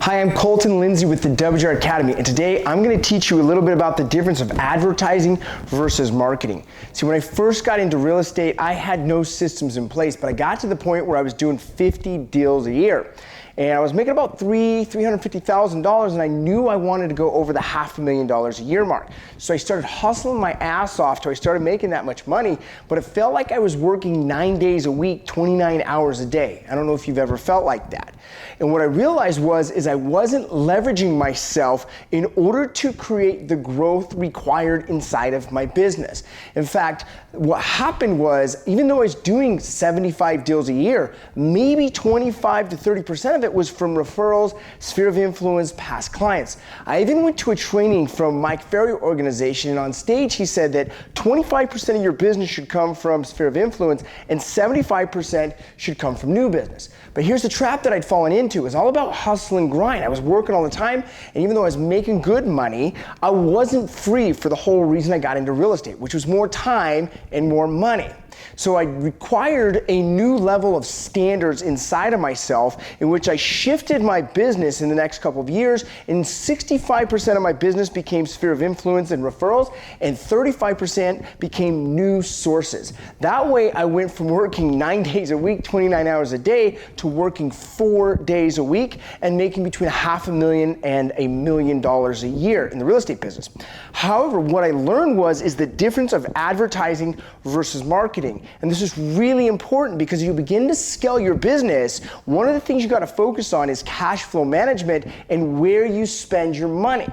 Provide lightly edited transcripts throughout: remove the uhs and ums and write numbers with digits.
Hi, I'm Colton Lindsay with the WR Academy, and today I'm going to teach you a little bit about the difference of advertising versus marketing. See, when I first got into real estate, I had no systems in place, but I got to the point where I was doing 50 deals a year. And I was making about $350,000, and I knew I wanted to go over the $500,000 a year mark. So I started hustling my ass off till I started making that much money, but it felt like I was working 9 days a week, 29 hours a day. I don't know if you've ever felt like that. And what I realized is I wasn't leveraging myself in order to create the growth required inside of my business. In fact, what happened was, even though I was doing 75 deals a year, maybe 25 to 30% of it was from referrals, sphere of influence, past clients. I even went to a training from Mike Ferry organization, and on stage he said that 25% of your business should come from sphere of influence and 75% should come from new business. But here's the trap that I'd fallen into. It was all about hustle and grind. I was working all the time, and even though I was making good money, I wasn't free for the whole reason I got into real estate, which was more time and more money. So I required a new level of standards inside of myself, in which I shifted my business in the next couple of years, and 65% of my business became sphere of influence and referrals, and 35% became new sources. That way I went from working 9 days a week, 29 hours a day, to working 4 days a week and making between $500,000 and $1 million a year in the real estate business. However, what I learned is the difference of advertising versus marketing. And this is really important, because you begin to scale your business, one of the things you got to focus on is cash flow management and where you spend your money.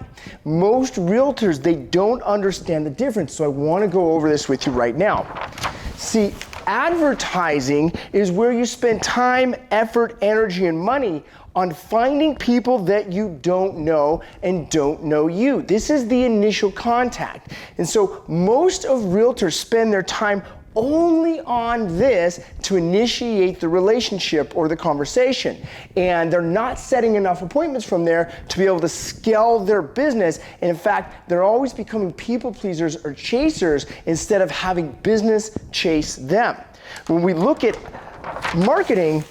Most realtors, they don't understand the difference, so I want to go over this with you right now. See, advertising is where you spend time, effort, energy, and money on finding people that you don't know and don't know you. This is the initial contact. And so most of realtors spend their time only on this to initiate the relationship or the conversation. And they're not setting enough appointments from there to be able to scale their business. And in fact, they're always becoming people pleasers or chasers instead of having business chase them. When we look at marketing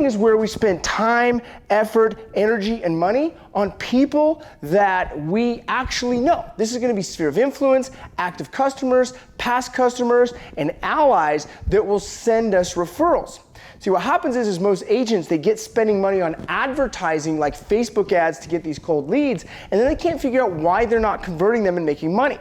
is where we spend time, effort, energy, and money on people that we actually know. This is going to be sphere of influence, active customers, past customers, and allies that will send us referrals. See, what happens is most agents, they get spending money on advertising like Facebook ads to get these cold leads, and then they can't figure out why they're not converting them and making money.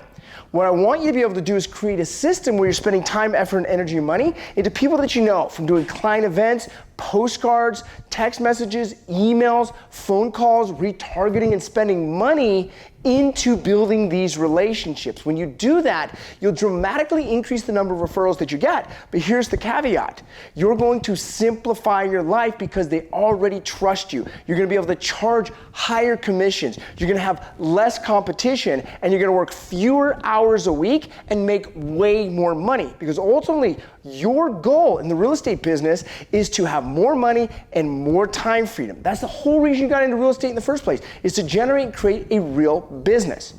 What I want you to be able to do is create a system where you're spending time, effort, and energy and money into people that you know, from doing client events, postcards, text messages, emails, phone calls, retargeting, and spending money into building these relationships. When you do that, you'll dramatically increase the number of referrals that you get. But here's the caveat. You're going to simplify your life because they already trust you. You're going to be able to charge higher commissions. You're going to have less competition, and you're going to work fewer hours a week and make way more money, because ultimately your goal in the real estate business is to have more money and more time freedom. That's the whole reason you got into real estate in the first place, is to generate and create a real business.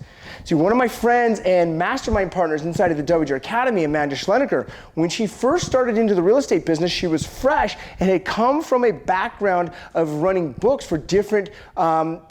See, one of my friends and mastermind partners inside of the WR Academy, Amanda Schleneker, when she first started into the real estate business, she was fresh and had come from a background of running books for different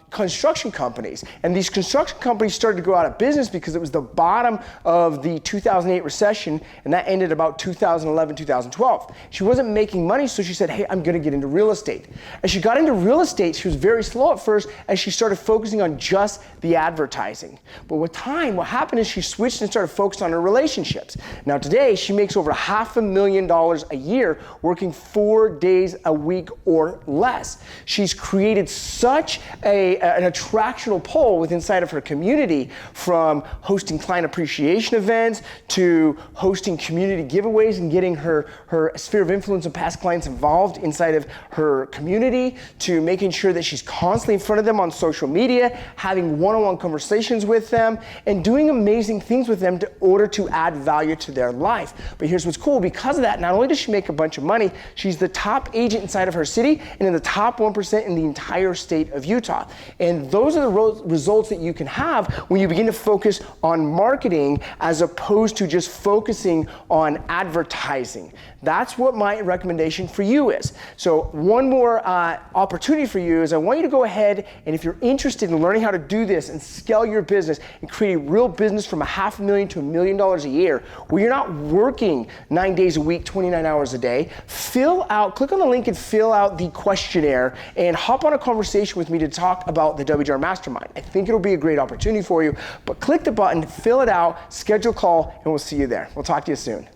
construction companies. And these construction companies started to go out of business because it was the bottom of the 2008 recession, and that ended about 2011, 2012. She wasn't making money, so she said, hey, I'm going to get into real estate. As she got into real estate, she was very slow at first as she started focusing on just the advertising. But with time, what happened is she switched and started focusing on her relationships. Now today, she makes over $500,000 a year working 4 days a week or less. She's created such an attractional pull within inside of her community, from hosting client appreciation events to hosting community giveaways and getting her sphere of influence and past clients involved inside of her community, to making sure that she's constantly in front of them on social media, having one-on-one conversations with them, them and doing amazing things with them in order to add value to their life. But here's what's cool. Because of that, not only does she make a bunch of money, she's the top agent inside of her city and in the top 1% in the entire state of Utah. And those are the results that you can have when you begin to focus on marketing as opposed to just focusing on advertising. That's what my recommendation for you is. So one more opportunity for you is I want you to go ahead, and if you're interested in learning how to do this and scale your business and create a real business from $500,000 to $1 million a year, where you're not working 9 days a week, 29 hours a day, click on the link and fill out the questionnaire and hop on a conversation with me to talk about the WGR Mastermind. I think it'll be a great opportunity for you, but click the button, fill it out, schedule a call, and we'll see you there. We'll talk to you soon.